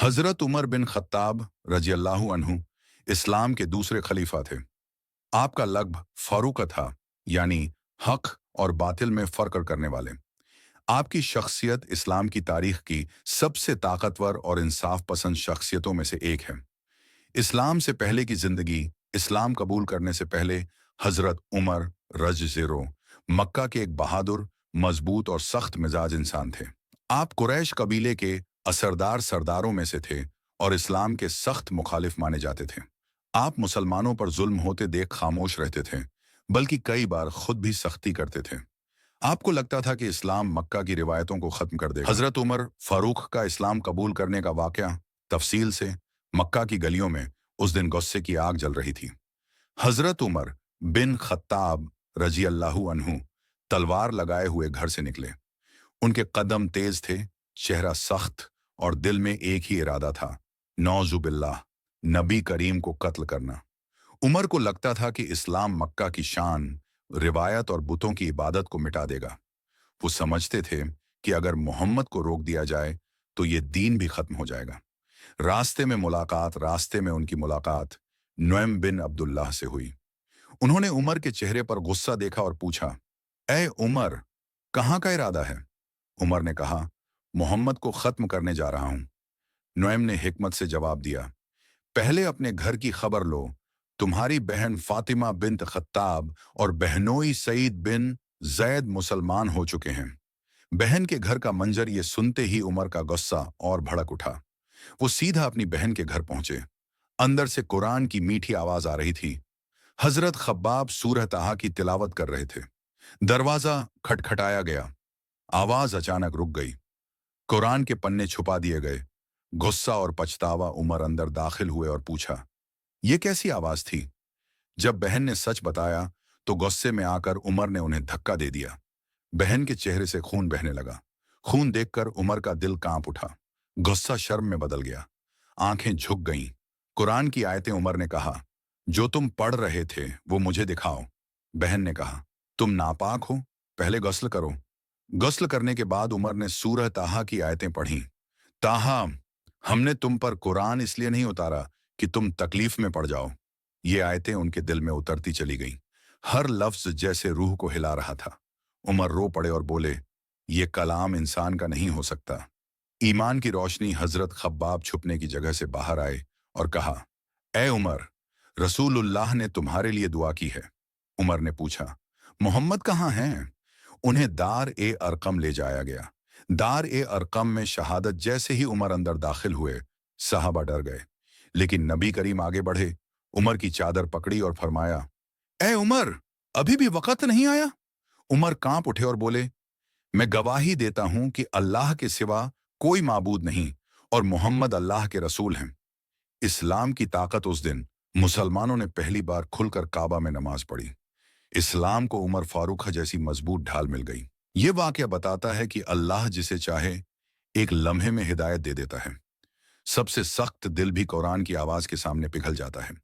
हजरत Umar bin Khattab रजी अल्लाह अन्हु इस्लाम के दूसरे खलीफा थे। आपका लक़्ब फारूक था, यानी हक और बातिल में फर्क करने वाले। आपकी शख्सियत इस्लाम की तारीख की सबसे ताकतवर और इंसाफ पसंद शख्सियतों में से एक है। इस्लाम से पहले की जिंदगी, इस्लाम कबूल करने से पहले हजरत उमर रज ज़ेरो मक्का के एक बहादुर, मजबूत और सख्त मिजाज इंसान थे। आप कुरैश कबीले के असरदार सरदारों में से थे और इस्लाम के सख्त मुखालिफ माने जाते थे। आप मुसलमानों पर जुल्म होते देख खामोश रहते थे, बल्कि कई बार खुद भी सख्ती करते थे। आपको लगता था कि इस्लाम मक्का की रिवायतों को खत्म कर देगा। हजरत उमर फारूक का इस्लाम कबूल करने का वाकया तफसील से। मक्का की गलियों में उस दिन गुस्से की आग जल रही थी। हजरत उमर बिन खत्ताब रजी अल्लाहु अन्हु तलवार लगाए हुए घर से निकले। उनके कदम तेज थे, चेहरा सख्त और दिल में एक ही इरादा था, नौजुबिल्लाह, नबी करीम को कत्ल करना। उमर को लगता था कि इस्लाम मक्का की शान, रिवायत और बुतों की इबादत को मिटा देगा। वो समझते थे कि अगर मोहम्मद को रोक दिया जाए तो ये दीन भी खत्म हो जाएगा। रास्ते में उनकी मुलाकात नुएम बिन अब्दुल्लाह से हुई। उन्होंने उमर के चेहरे पर गुस्सा देखा और पूछा, ए उमर, कहाँ का इरादा है? उमर ने कहा, मोहम्मद को खत्म करने जा रहा हूं। नुएम ने हिकमत से जवाब दिया, पहले अपने घर की खबर लो। तुम्हारी बहन फातिमा बिन्त खत्ताब और बहनोई सईद बिन जैद मुसलमान हो चुके हैं। बहन के घर का मंजर ये सुनते ही उमर का गुस्सा और भड़क उठा। वो सीधा अपनी बहन के घर पहुंचे। अंदर से कुरान की मीठी आवाज आ रही थी। हजरत खब्बाब सूरह ताहा की तिलावत कर रहे थे। दरवाजा खटखटाया गया। आवाज अचानक रुक गई। कुरान के पन्ने छुपा दिए गए। गुस्सा और पछतावा उमर अंदर दाखिल हुए और पूछा, ये कैसी आवाज थी? जब बहन ने सच बताया तो गुस्से में आकर उमर ने उन्हें धक्का दे दिया। बहन के चेहरे से खून बहने लगा। खून देखकर उमर का दिल कांप उठा। गुस्सा शर्म में बदल गया। आंखें झुक गईं। कुरान की आयतें उमर ने कहा, जो तुम पढ़ रहे थे वो मुझे दिखाओ। बहन ने कहा, तुम नापाक हो, पहले गस्ल करो। गस्ल करने के बाद उमर ने सूरह ताहा की आयतें पढ़ीं। ताहा, हमने तुम पर कुरान इसलिए नहीं उतारा कि तुम तकलीफ में पड़ जाओ। ये आयतें उनके दिल में उतरती चली गईं। हर लफ्ज जैसे रूह को हिला रहा था। उमर रो पड़े और बोले, ये कलाम इंसान का नहीं हो सकता। ईमान की रोशनी हजरत खब्बाब छुपने की जगह से बाहर आए और कहा, ए उमर, रसूलुल्लाह ने तुम्हारे लिए दुआ की है। उमर ने पूछा, मोहम्मद कहाँ हैं? उन्हें दार ए अरकम ले जाया गया। दार ए अरकम में शहादत जैसे ही उमर अंदर दाखिल हुए, सहाबा डर गए। लेकिन नबी करीम आगे बढ़े, उमर की चादर पकड़ी और फरमाया, ए उमर, अभी भी वक्त नहीं आया? उमर कांप उठे और बोले, मैं गवाही देता हूं कि अल्लाह के सिवा कोई माबूद नहीं और मोहम्मद अल्लाह के रसूल हैं। इस्लाम की ताकत उस दिन मुसलमानों ने पहली बार खुलकर काबा में नमाज पढ़ी। इस्लाम को उमर फारूक जैसी मजबूत ढाल मिल गई। ये वाकया बताता है कि अल्लाह जिसे चाहे एक लम्हे में हिदायत दे देता है। सबसे सख्त दिल भी कुरान की आवाज के सामने पिघल जाता है।